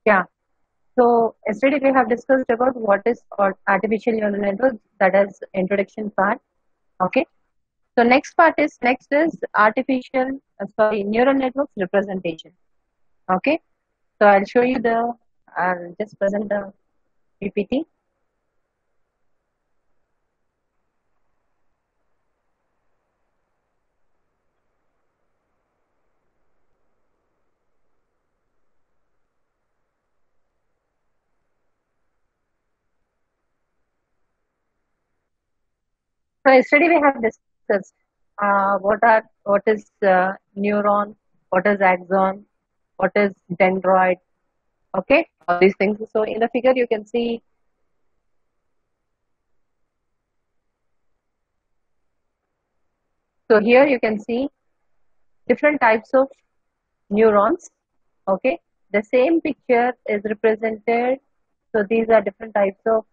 Yeah. So yesterday we have discussed about what is artificial neural network, that is introduction part. Okay. So next is neural networks representation. Okay. So I'll show you I'll just present the PPT. So yesterday we have discussed what is neuron, what is axon, what is dendroid. Okay, all these things. So in the figure you can see. So here you can see different types of neurons. Okay, the same picture is represented. So these are different types of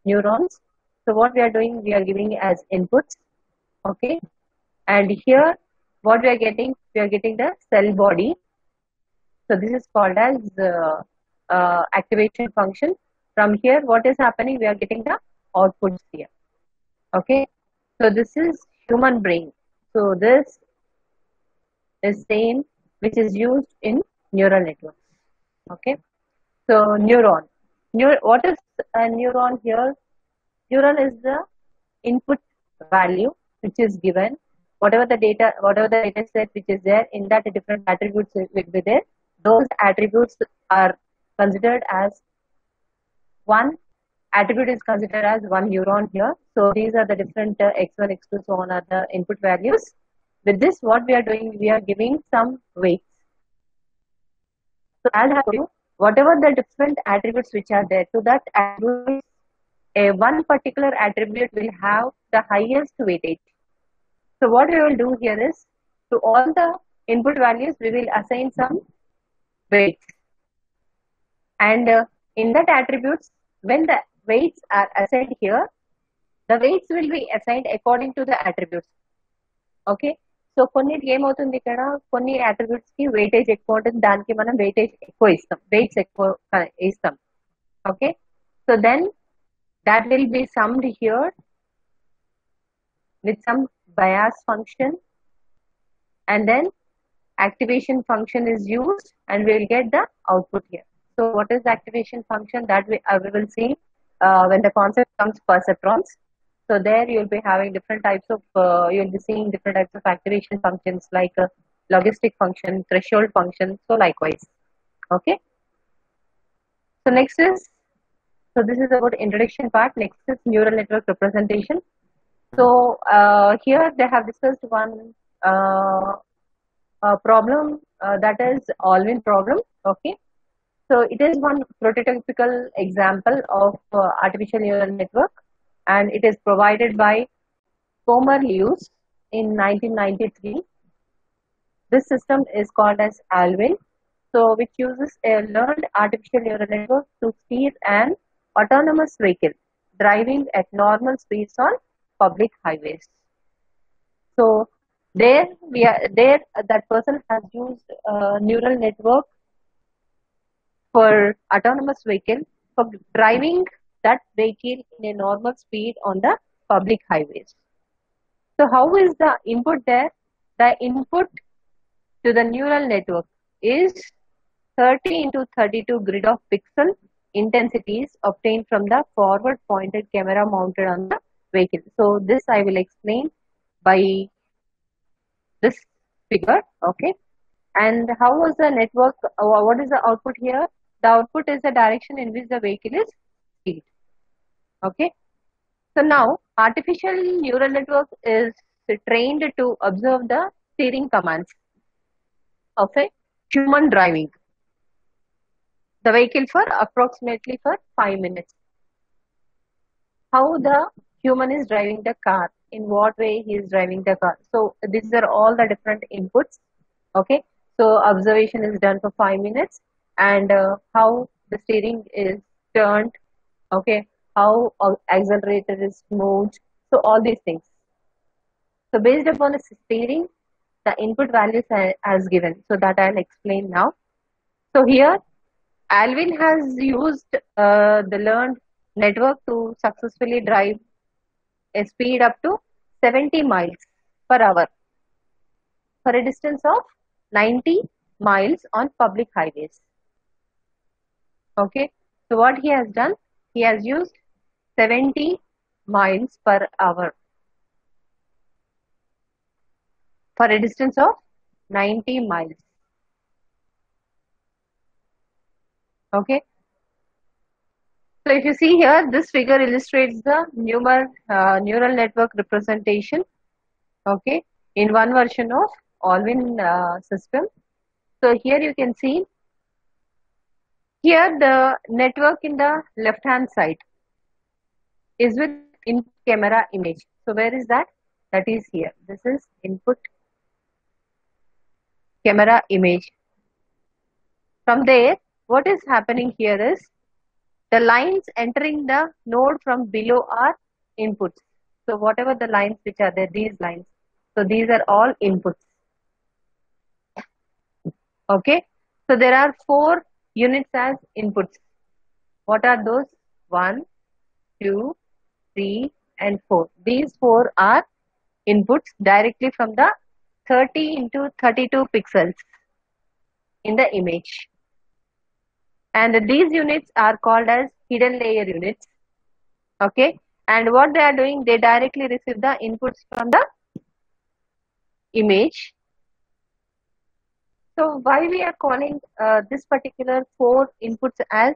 neurons. So what we are doing, we are giving as inputs. Okay, and here what we are getting the cell body. So this is called as activation function. From here, what is happening? We are getting the outputs here. Okay, so this is human brain. So this is same which is used in neural networks. Okay, so neuron. What is a neuron here? Neuron is the input value which is given. Whatever the data set which is there, in that different attributes will be there. Those attributes are considered as one attribute is considered as one neuron here. So these are the different x1, x2, so on are the input values. With this, what we are doing, we are giving some weights. So as I told you, whatever the different attributes which are there, to that attribute, one particular attribute will have the highest weightage. So what we will do here is, to all the input values, we will assign some weights. And in that attributes, when the weights are assigned here, the weights will be assigned according to the attributes. Okay, so కొన్నిటికి ఏమవుతుంది, ఇక్కడ కొన్ని attributes కి weightage ఎక్కువ ఉంటుంది, దానికి మనం weightage ఎక్కువ ఇస్తాం, వెయిట్స్ ఎక్కువ ఇస్తాం. Okay, so then that will be summed here with some bias function, and then activation function is used and we will get the output here. So what is the activation function? That we will see when the concept comes perceptrons. So there you will be having different types of you will be seeing different types of activation functions like logistic function, threshold function, so likewise. Okay, so this is about introduction part. Next is neural network representation. So here they have discussed one problem, that is Alvin problem. Okay, so it is one prototypical example of artificial neural network, and it is provided by Comer Lewis in 1993. This system is called as Alvin, so which uses a learned artificial neural network to steer an autonomous vehicle driving at normal speeds on public highways. So there that person has used neural network for autonomous vehicle for driving that vehicle in a normal speed on the public highways. So how is the input there? The input to the neural network is 30 into 32 grid of pixel intensities obtained from the forward pointed camera mounted on the vehicle. So this I will explain by this figure. Okay, and how was the network, what is the output here? The output is the direction in which the vehicle is steered. Okay, so now artificial neural network is trained to observe the steering commands of a human driving the vehicle for approximately for 5 minutes. How the human is driving the car, in what way he is driving the car. So these are all the different inputs. Okay, so observation is done for 5 minutes, and how the steering is turned. Okay, how accelerator is moved. So all these things. So based upon the steering, the input values as given. So that I'll explain now. So here Alvin has used the learned network to successfully drive a speed up to 70 miles per hour for a distance of 90 miles on public highways. Okay, so what he has done, he has used 70 miles per hour for a distance of 90 miles. Okay, so if you see here, this figure illustrates the neural network representation. Okay, in one version of Alvin system. So here you can see here the network in the left hand side is with input camera image. So where is that? That is here. This is input camera image. From there, what is happening here is the lines entering the node from below are inputs. So whatever the lines which are there, these lines. So these are all inputs. Okay. So there are 4 units as inputs. What are those? 1, 2, 3, and 4. These 4 are inputs directly from the 30 into 32 pixels in the image. And these units are called as hidden layer units. Okay. And what they are doing, they directly receive the inputs from the image. So why we are calling this particular 4 inputs as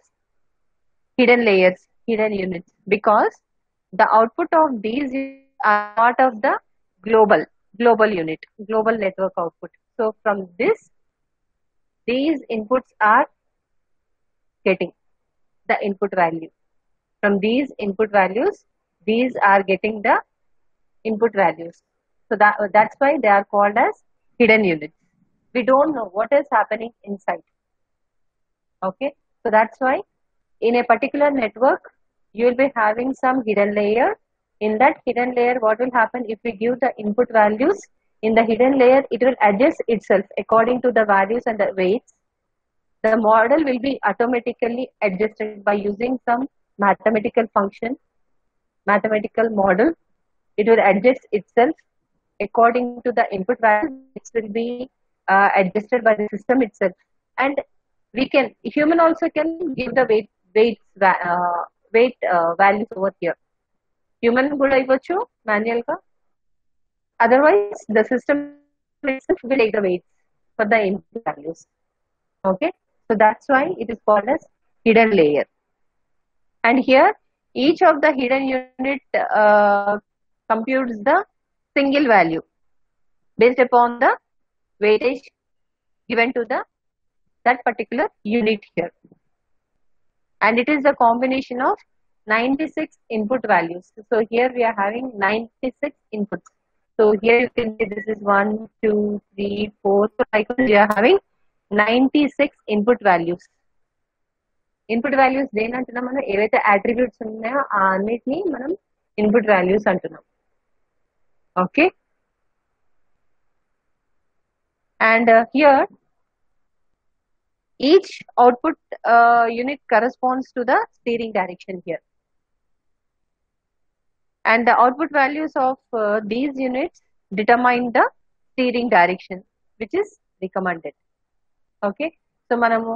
hidden layers, hidden units? Because the output of these are part of the global unit, global network output. So from this, these inputs are getting the input value. From these input values, these are getting the input values. So that's why they are called as hidden units. We don't know what is happening inside. Okay, so that's why in a particular network, you will be having some hidden layer. In that hidden layer, what will happen if we give the input values in the hidden layer, it will adjust itself according to the values and the weights. The model will be automatically adjusted by using some mathematical function, mathematical model. It will adjust itself according to the input value. It will be adjusted by the system itself. And we can, human also can give the weight values over here. Human కూడా ఇవ్వచ్చు manual గా. Otherwise, the system itself will take the weights for the input values. Okay, so that's why it is called as hidden layer. And here, each of the hidden unit computes the single value based upon the weightage given to that particular unit here. And it is a combination of 96 input values. So here we are having 96 inputs. So here you can see this is 1, 2, 3, 4. So likewise we are having 96 input values. Input values దేనంటున్నాం మనం ఏవైతే attributes ఉన్నాయో ఆ అన్నిటిని మనం input values అంటున్నాం. Okay. And here each output unit corresponds to the steering direction here. And the output values of these units determine the steering direction which is recommended. Okay. So మనము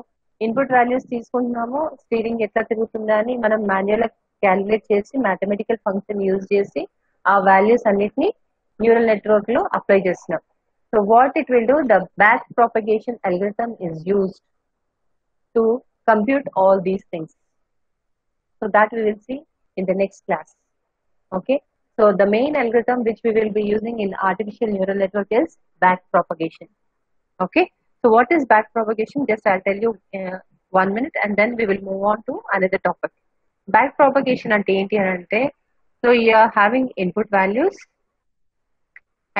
input values తీసుకుంటున్నాము, steering ఎట్లా తిరుగుతుందా అని మనం manual calculate చేసి mathematical function use చేసి ఆ values అన్నిటిని neural network లో అప్లై చేస్తున్నాం. So what it will do, the back propagation algorithm is used to compute all these things. So that we will see in the next class. Okay. So the main algorithm which we will be using in artificial neural network is back propagation. Okay. So what is back propagation? Just I'll tell you 1 minute and then we will move on to another topic. Back propagation ante enti ante, so you are having input values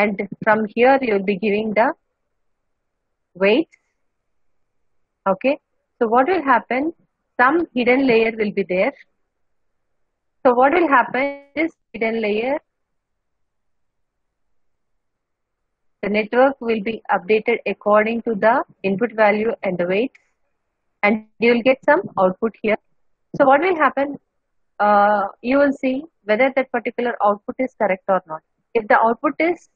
and from here you will be giving the weights. Okay. So what will happen? Some hidden layer will be there. So what will happen is hidden layer, the network will be updated according to the input value and the weight. and you will get some output here. So what will happen? You will see whether that particular output is correct or not. If the output is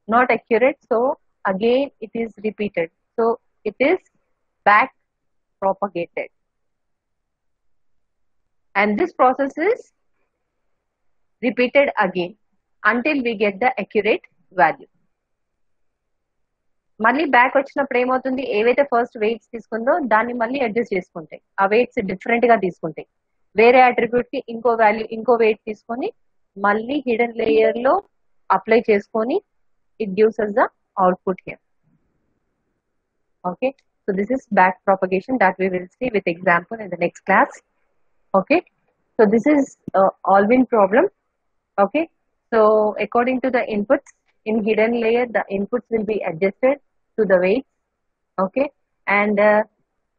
not accurate, so again it is repeated. So it is back propagated, and this process is repeated again until we get the accurate value. మళ్ళీ back వచ్చినప్పుడు ఏమవుతుంది, ఏవైతే first weights తీసుకుందో దాన్ని మళ్ళీ adjust చేసుకుంటాయి. ఆ weights different గా తీసుకుంటాయి. వేరే అట్రిబ్యూట్ కి ఇంకో వాల్యూ ఇంకో వెయిట్ తీసుకొని మళ్ళీ హిడెన్ లేయర్ లో అప్లై చేసుకొని it gives us the output here. Okay, so this is back propagation that we will see with example in the next class. Okay, so this is Alvin problem. Okay, so according to the inputs in hidden layer, the inputs will be adjusted to the weights. Okay, and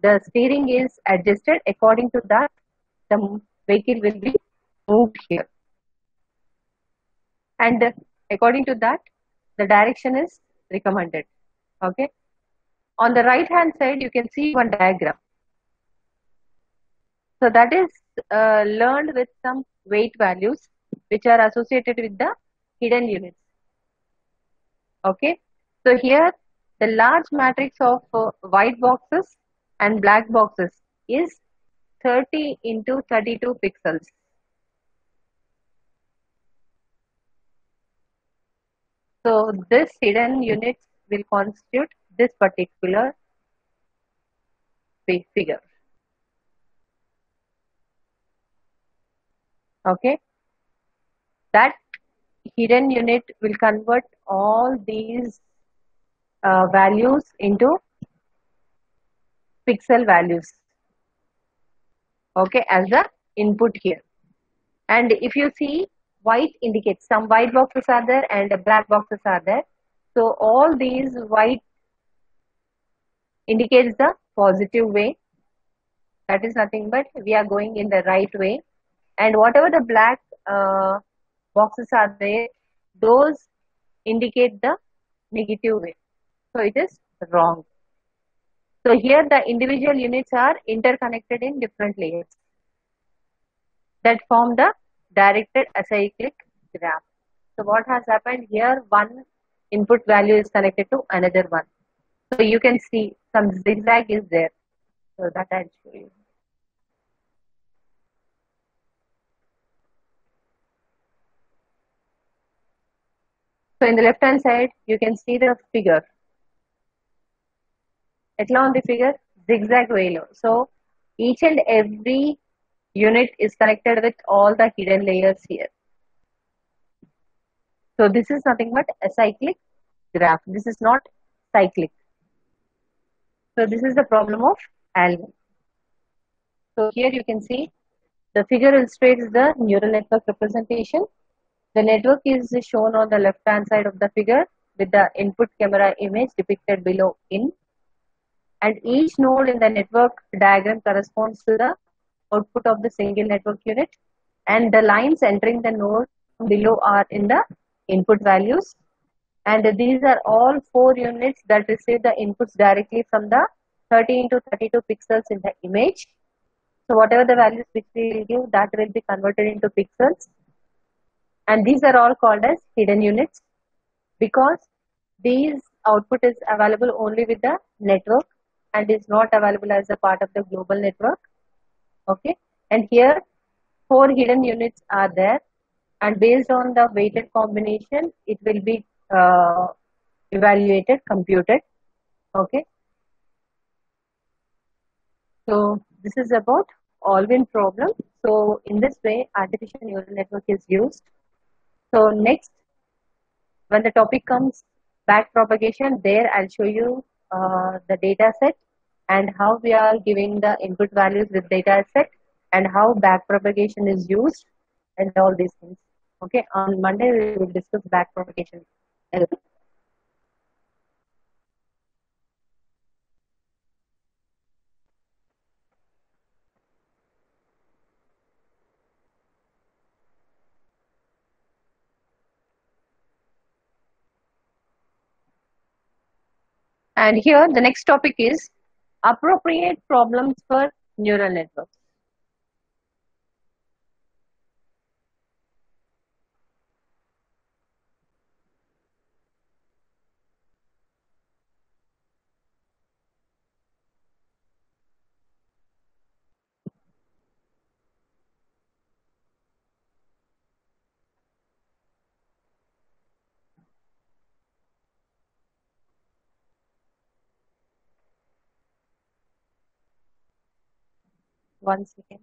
the steering is adjusted according to that. The vehicle will be moved here, and according to that, the direction is recommended. Okay, on the right hand side, you can see one diagram. So that is learned with some weight values which are associated with the hidden units. Okay, so here the large matrix of white boxes and black boxes is 30 into 32 pixels. So this hidden unit will constitute this particular figure. Okay, that hidden unit will convert all these values into pixel values. Okay, as the input here. And if you see, white indicates some white boxes are there and black boxes are there. So all these white indicates the positive way. That is nothing but we are going in the right way. And whatever the black boxes are there, those indicate the negative way. So it is wrong. So here the individual units are interconnected in different layers that form the directed acyclic graph. So what has happened here, one input value is connected to another one. So you can see some zigzag is there. So that I'll show you. So in the left hand side, you can see the figure. Etla on the figure, zigzag way lo. So each and every unit is connected with all the hidden layers here. So this is nothing but a cyclic graph. This is not cyclic. So this is the problem of Alvin. So here you can see the figure illustrates the neural network representation. The network is shown on the left hand side of the figure with the input camera image depicted below in. And each node in the network diagram corresponds to the output of the single network unit, and the lines entering the node below are in the input values, and these are all 4 units that receive the inputs directly from the 30 into 32 pixels in the image. So whatever the values which we will give, that will be converted into pixels, and these are all called as hidden units because these output is available only with the network and is not available as a part of the global network. Okay, and here 4 hidden units are there, and based on the weighted combination, it will be evaluated, computed. Okay, so this is about Alvin problem. So in this way, artificial neural network is used. So next, when the topic comes back propagation, there I'll show you the data set and how we are giving the input values with data set and how back propagation is used and all these things. Okay, on Monday we will discuss back propagation. And here the next topic is appropriate problems for neural networks. One second.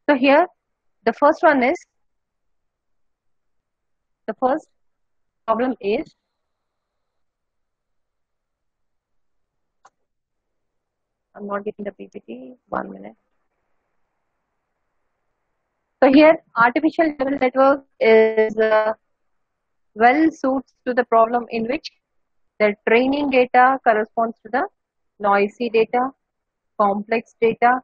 So here, the first one is, the first problem is, I'm not getting the PPT, 1 minute. So here, artificial neural network is well suits to the problem in which the training data corresponds to the noisy data, complex data,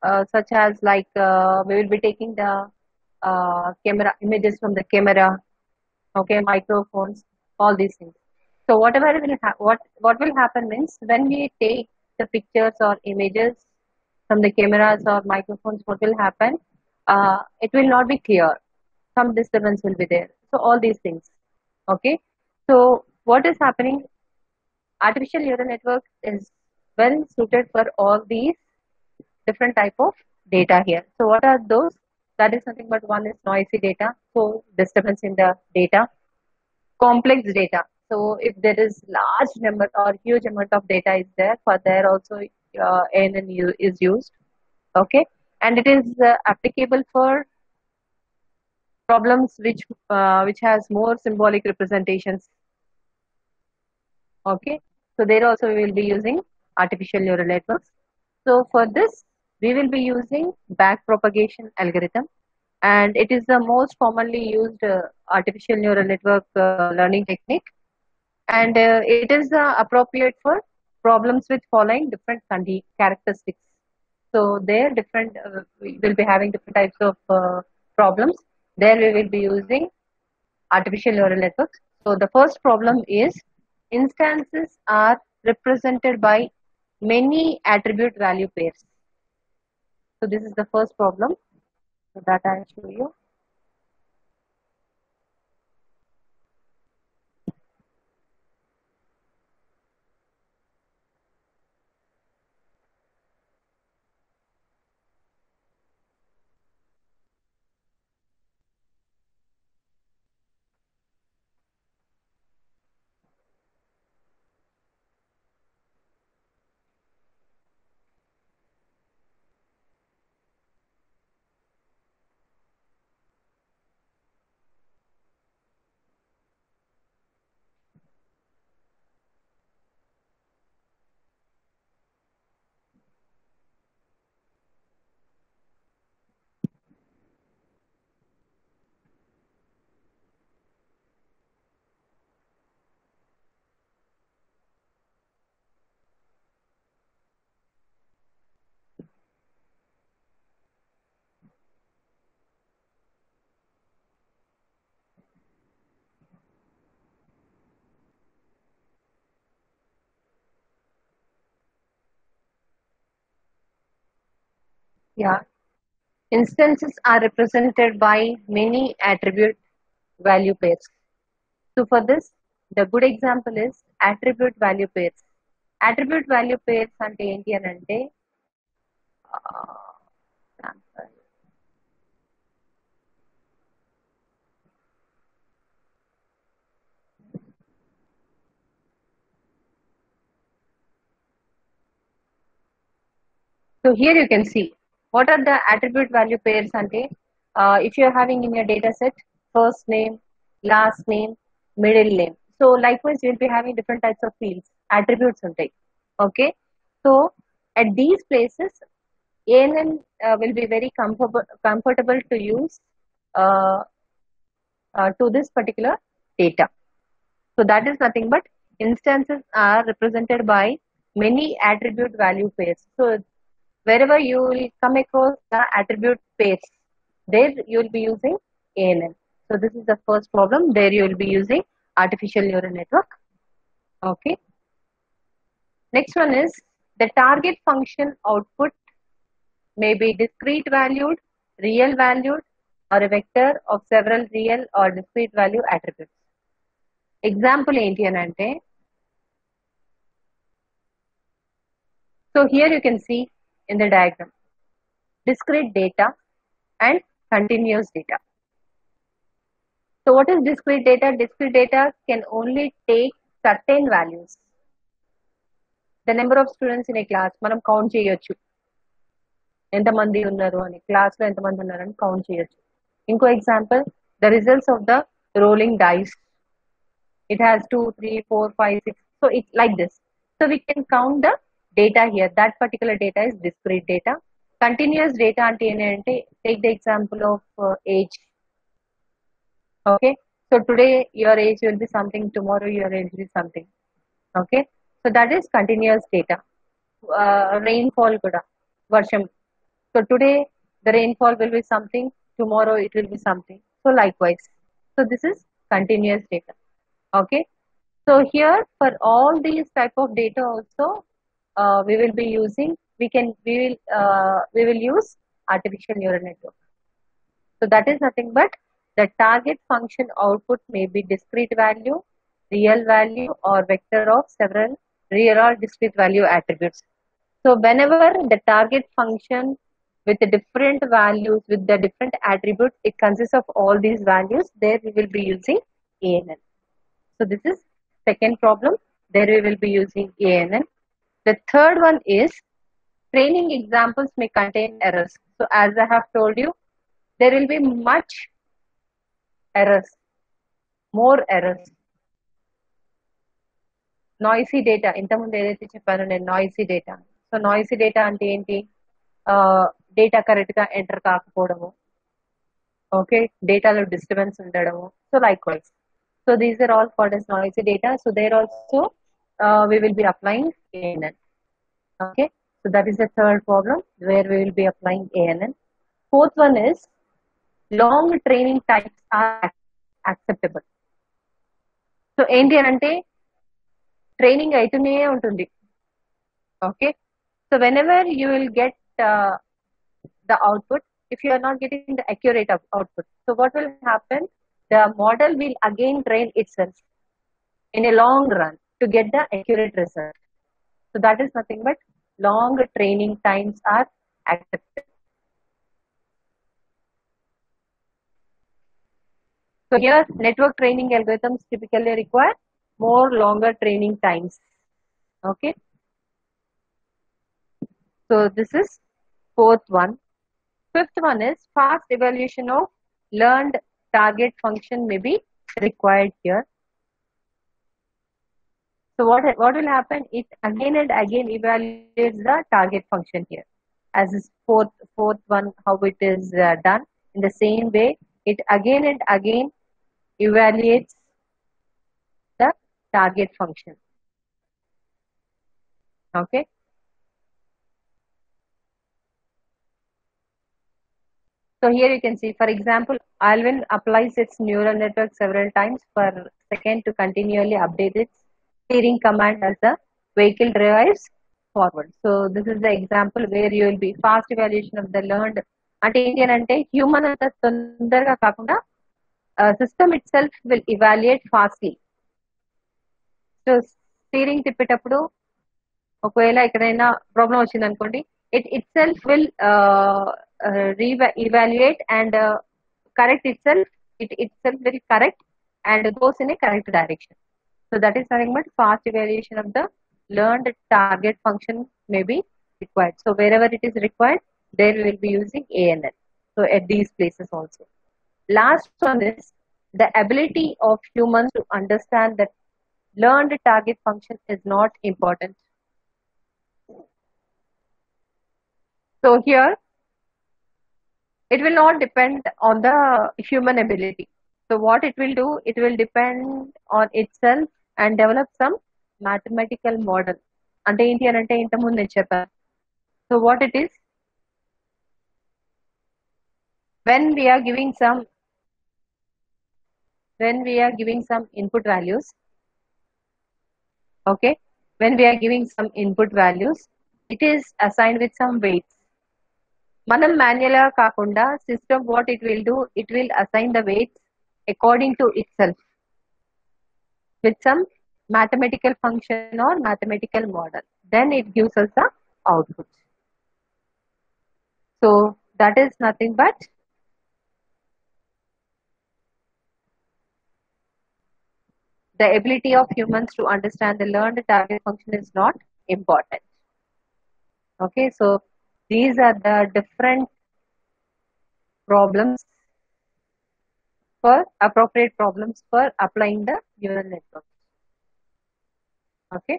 uh, such as like we will be taking the camera images from the camera, okay, microphones, all these things. So whatever will what will happen means when we take the pictures or images from the cameras or microphones, what will happen? It will not be clear. Some disturbance will be there. So all these things. Okay. So what is happening? Artificial neural network is well suited for all these different type of data here. So what are those? That is nothing but one is noisy data. So disturbance in the data, complex data. So if there is large number or huge amount of data is there, for there also ANN is used. Okay, and it is applicable for problems which has more symbolic representations. Okay, so there also we will be using artificial neural networks. So for this, we will be using backpropagation algorithm, and it is the most commonly used artificial neural network learning technique, and it is appropriate for problems with following different characteristics. So there different we will be having different types of problems. There we will be using artificial neural networks. So the first problem is instances are represented by many attribute value pairs. So this is the first problem. So that I show you. Yeah, instances are represented by many attribute value pairs. So for this, The good example is attribute value pairs. Attribute value pairs ante enti అని అంటే so here you can see what are the attribute value pairs ante if you are having in your data set first name, last name, middle name. So likewise you will be having different types of fields, attributes ఉంటాయి. Okay, so at these places ANN will be very comfortable to use uh, to this particular data. So that is nothing but instances are represented by many attribute value pairs. So wherever you will come across the attribute pairs, there you will be using ANN. So this is the first problem. There you will be using artificial neural network. Okay. Next one is the target function output may be discrete valued, real valued, or a vector of several real or discrete value attributes. Example ఏంటి అని అంటే, so here you can see in the diagram discrete data and continuous data. So what is discrete data? Discrete data can only take certain values. The number of students in a class మనం count చేయొచ్చు, ఎంతమంది ఉన్నారు అని, క్లాస్లో ఎంతమంది ఉన్నారని count చేయొచ్చు. ఇంకో example the results of the rolling dice, it has 2, 3, 4, 5, 6, so it's like this. So we can count the data here. That particular data is discrete data. Continuous data ante enti, take the example of age. Okay, so today your age will be something, tomorrow your age will be something. Okay, so that is continuous data. Rainfall kuda, varsham, so today the rainfall will be something, tomorrow it will be something, so likewise. So this is continuous data. Okay, so here for all these type of data also we will be using, we will use artificial neural network. So that is nothing but the target function output may be discrete value, real value, or vector of several real or discrete value attributes. So whenever the target function with the different values, with the different attributes, it consists of all these values, there we will be using ANN. So this is second problem. There we will be using ANN. The third one is training examples may contain errors. So as I have told you, there will be much errors, more errors. Noisy data. ఇంతకుముందు ఏదైతే చెప్పానో నేను noisy data. So noisy data అంటే ఏంటి? Data కరెక్ట్గా enter కాకపోవడము, okay, డేటాలో disturbance ఉండడము. So likewise. So these are all called as noisy data. So there also we will be applying ANN. Okay, so that is the third problem where we will be applying ANN. Fourth one is long training times are acceptable. So ఏంటి అని అంటే training అయితేనే ఉంటుంది. Okay, so whenever you will get the output, if you are not getting the accurate output, so what will happen? The model will again train itself in a long run to get the accurate result. So that is nothing but long training times are accepted. So here network training algorithms typically require more longer training times. Okay, so this is fourth one. Fifth one is fast evaluation of learned target function may be required here. So what will happen? It again and again evaluates the target function here. As this fourth one, how it is done in the same way, it again and again evaluates the target function. Okay. So here you can see, for example, Alvin applies its neural network several times per second to continually update its steering command as the vehicle drives forward. So this is the example where you will be fast evaluation of the learned. అంటే ఏంటి అని అంటే human అంత తొందరగా కాకుండా system itself will evaluate fastly. Next steering తిప్పేటప్పుడు ఒకవేళ ఎక్కడైనా ప్రాబ్లం వచ్చింది అనుకోండి, itself will evaluate and correct itself. It itself will correct and goes in a correct direction. So that is nothing but fast evaluation of the learned target function may be required. So wherever it is required, there we will be using ANN. So at these places also. Last one is the ability of humans to understand that learned target function is not important. So here, it will not depend on the human ability. So what it will do, it will depend on itself and develop some mathematical model. అంటే ఏంటి అని అంటే ఇంతకుముందు నేను చెప్పాను. So what it is, when we are giving some input values, okay, when we are giving some input values, it is assigned with some weights. మనం manual గా కాకుండా system what it will do, it will assign the weights according to it self with some mathematical function or mathematical model. Then it gives us the output. So that is nothing but the ability of humans to understand the learned target function is not important. Okay, so these are the different problems for appropriate problems for applying the neural network. Okay.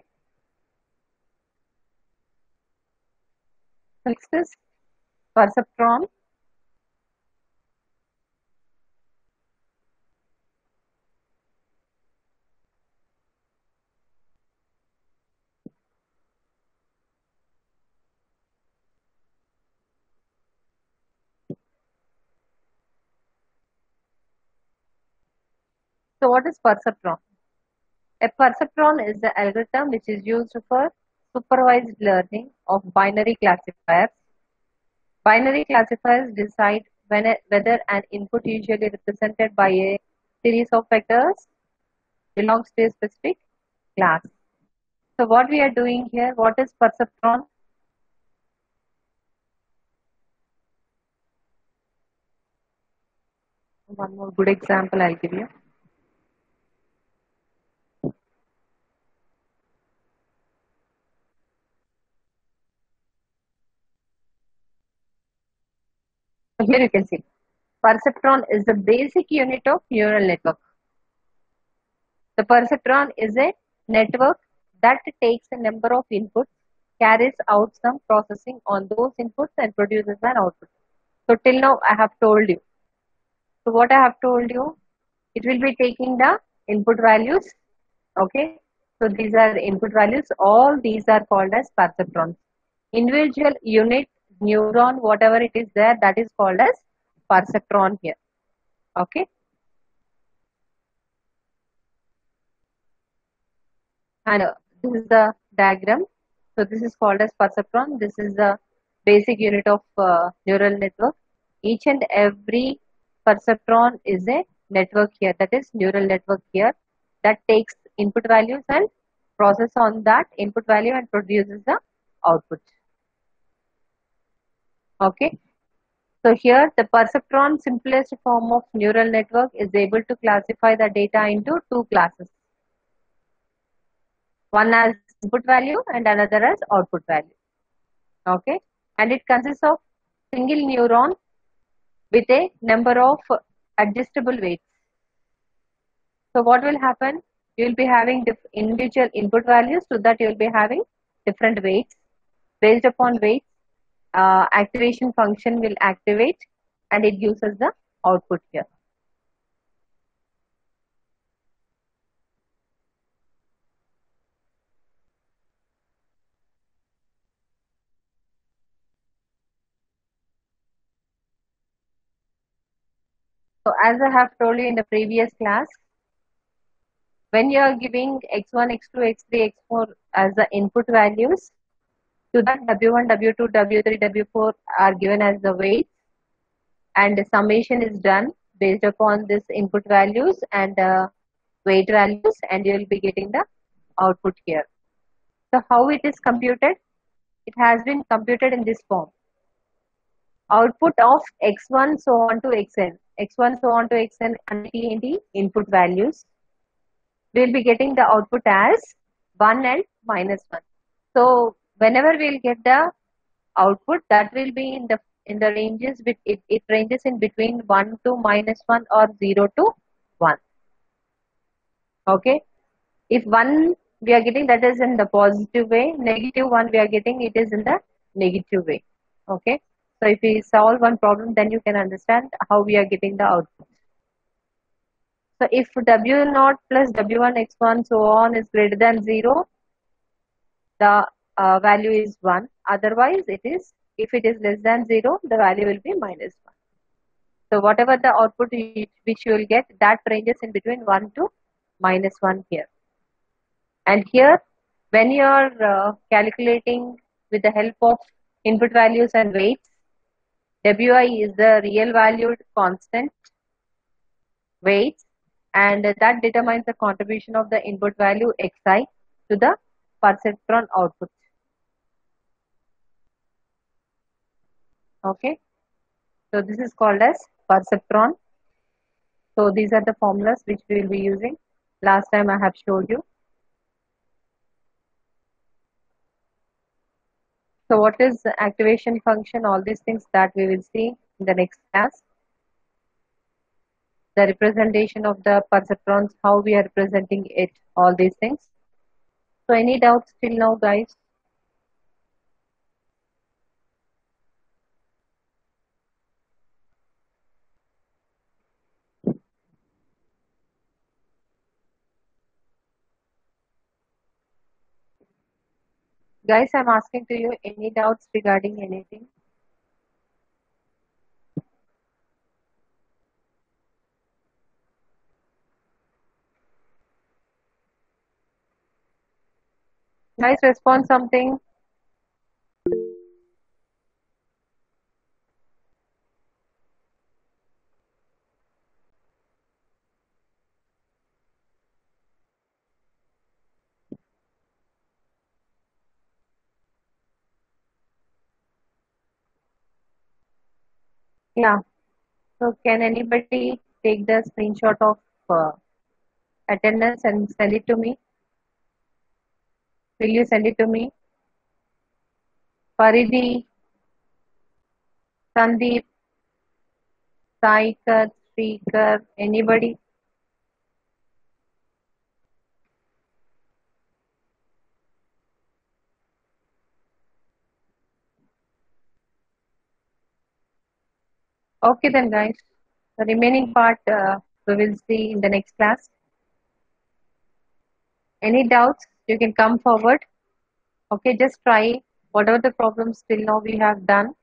Next is perceptron. So what is perceptron? A perceptron is the algorithm which is used for supervised learning of binary classifiers. Binary classifiers decide whether an input, usually represented by a series of vectors, belongs to a specific class. So what we are doing here, what is perceptron? One more good example I'll give you. So here you can see, perceptron is the basic unit of neural network. The perceptron is a network that takes a number of inputs, carries out some processing on those inputs and produces an output. So till now I have told you. So what I have told you, it will be taking the input values. Okay. So these are the input values. All these are called as perceptrons. Individual unit neuron, whatever it is there, that is called as perceptron here. Okay. And this is the diagram. So this is called as perceptron. This is the basic unit of neural network. Each and every perceptron is a network here, that is neural network here, that takes input values and process on that input value and produces the output. Okay. So here the perceptron, simplest form of neural network, is able to classify the data into two classes. One as input value and another as output value. Okay. And it consists of single neuron with a number of adjustable weights. So what will happen? You will be having individual input values, so that you will be having different weights. Based upon weights, activation function will activate and it gives us the output here. So as I have told you in the previous class, when you are giving x1, x2, x3, x4 as the input values, to that w1, w2, w3, w4 are given as the weights, and the summation is done based upon this input values and weight values, and you will be getting the output here. So how it is computed? It has been computed in this form. Output of x1 so on to xn. x1 so on to xn and the input values. We'll be getting the output as 1 and -1. So whenever we'll get the output, that will be in the ranges it ranges in between 1 to -1 or 0 to 1. Okay. If 1 we are getting, that is in the positive way, negative 1 we are getting, it is in the negative way. Okay. So if we solve one problem, then you can understand how we are getting the output. So if W0 plus W1 x1 so on is greater than 0, the value is 1. Otherwise, if it is less than 0, the value will be -1. So whatever the output which you will get, that ranges in between 1 to -1 here. And here, when you are calculating with the help of input values and weights, Wi is the real valued constant weight, and that determines the contribution of the input value xi to the perceptron output. Okay, so this is called as perceptron. So these are the formulas which we will be using. Last time I have showed you. So what is the activation function? All these things that we will see in the next class. The representation of the perceptrons, how we are representing it, all these things. So any doubts till now, guys? Guys, I'm asking to you, any doubts regarding anything? Guys, respond something. Yeah. So can anybody take the screenshot of attendance and send it to me? Will you send it to me? Faridhi, Sandeep, Saikar, Srikar, anybody? Okay then, guys. The remaining part we will see in the next class. Any doubts? You can come forward. Okay, just try whatever the problems till now we have done.